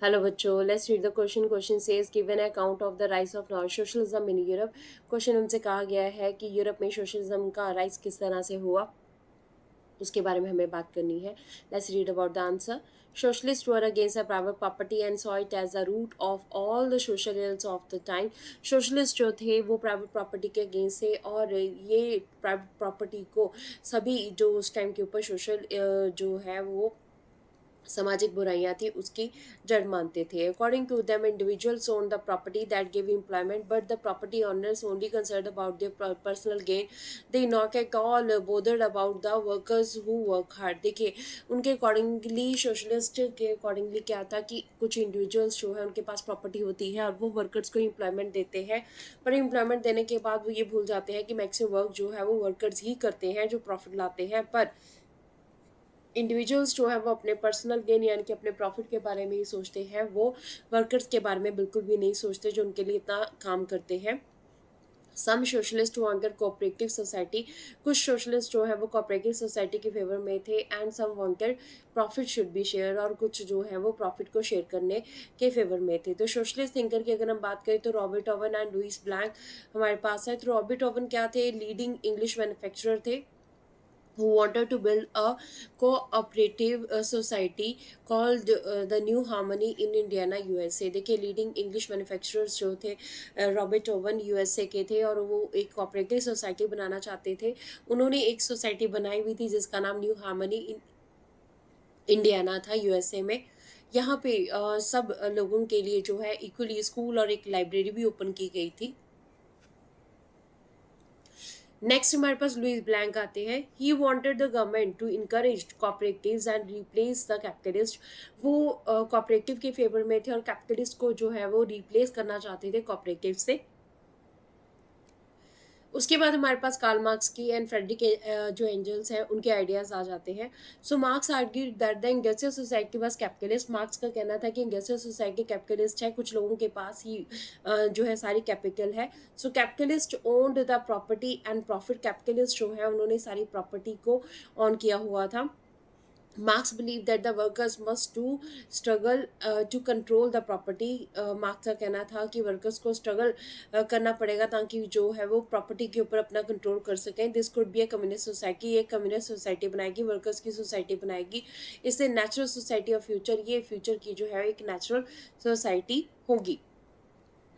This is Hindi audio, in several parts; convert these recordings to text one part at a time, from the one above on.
Hello बच्चों, let's read the question. Question says given an account of the rise of socialism in Europe. Question हमसे कहा गया है कि यूरोप में सोशलिज्म का राइज किस तरह से हुआ, उसके बारे में हमें बात करनी है. Let's read about the answer. Socialists were against the private property and saw it as the root of all the social ills of the time. Socialist जो थे वो प्राइवेट प्रॉपर्टी के अगेंस्ट थे और ये प्राइवेट प्रॉपर्टी को सभी जो उस टाइम के ऊपर सोशल जो है वो सामाजिक बुराइयां थी उसकी जड़ मानते थे. According to them individuals own the property that give employment but the property owners only concern about their personal gain. They not at all bothered about the workers who work hard. देखिए उनके अकॉर्डिंगली, सोशलिस्ट के अकॉर्डिंगली क्या था कि कुछ इंडिविजुअल्स जो है उनके पास प्रॉपर्टी होती है और वो वर्कर्स को एम्प्लॉयमेंट देते हैं, पर एम्प्लॉयमेंट देने के बाद वो ये भूल जाते हैं कि मैक्सिमम वर्क जो है वो वर्कर्स ही करते हैं जो प्रॉफिट लाते हैं. पर इंडिविजुअल्स जो है वो अपने पर्सनल गेन यानी कि अपने प्रॉफिट के बारे में ही सोचते हैं, वो वर्कर्स के बारे में बिल्कुल भी नहीं सोचते जो उनके लिए इतना काम करते हैं. Some socialist wanted cooperative society. कुछ सोशलिस्ट जो है वो कोऑपरेटिव सोसाइटी के फेवर में थे. And some wanted profit should be share. और कुछ जो है वो प्रॉफिट को शेयर करने के फेवर में थे. तो सोशलिस्ट थिंकर की अगर हम बात करें तो Robert Owen and Louis Blanc हमारे पास है. तो रॉबर्ट ओवन क्या थे? लीडिंग इंग्लिश मैन्युफैक्चरर थे who wanted to build a cooperative society called the New Harmony in Indiana, USA. देखिए लीडिंग इंग्लिश मैन्युफैक्चरर्स जो थे रॉबर्ट ओवन यूएसए के थे और वो एक कोऑपरेटिव सोसाइटी बनाना चाहते थे. उन्होंने एक सोसाइटी बनाई हुई थी जिसका नाम न्यू हार्मनी इन इंडियाना था, यूएसए में. यहाँ पे सब लोगों के लिए जो है इक्वली स्कूल और एक लाइब्रेरी भी ओपन की गई थी. नेक्स्ट हमारे पास लुइस ब्लैंक आते हैं. He wanted the government to encourage cooperatives and replace the capitalist. वो कॉपरेटिव के फेवर में थे और कैपिटलिस्ट को जो है वो रिप्लेस करना चाहते थे कॉपरेटिव से. उसके बाद हमारे पास कार्ल मार्क्स की एंड फ्रेडरिक जो एंजल्स हैं उनके आइडियाज आ जाते हैं. So Marx argued that the industrial society was capitalist. Marx का कहना था कि इंडस्ट्रियल सोसाइटी कैपिटलिस्ट है, कुछ लोगों के पास ही जो है सारी कैपिटल है. So capitalist owned the property and profit. Capitalist जो है उन्होंने सारी प्रॉपर्टी को ऑन किया हुआ था. Marx believed that the workers must do struggle to control the property. Marks का कहना था कि वर्कर्स को स्ट्रगल करना पड़ेगा ताकि जो है वो प्रॉपर्टी के ऊपर अपना कंट्रोल कर सकें. This could be A communist society. एक कम्युनिस्ट सोसाइटी बनाएगी, वर्कर्स की सोसाइटी बनाएगी. इससे नेचुरल सोसाइटी ऑफ फ्यूचर, ये फ्यूचर की जो है एक नेचुरल सोसाइटी होगी.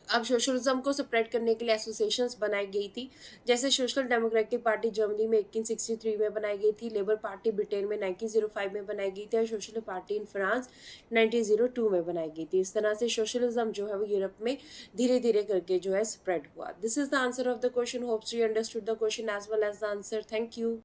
अब सोशलिज्म को सेपरेट करने के लिए एसोसिएशंस बनाई गई थी, जैसे सोशल डेमोक्रेटिक पार्टी जर्मनी में 1863 में बनाई गई थी, लेबर पार्टी ब्रिटेन में 1905 में बनाई गई थी और सोशल पार्टी इन फ्रांस 1902 में बनाई गई थी. इस तरह से सोशलिज्म जो है वो यूरोप में धीरे धीरे करके जो है स्प्रेड हुआ. This is the answer of the question. Hopes you understood the question as well as the answer. Thank you.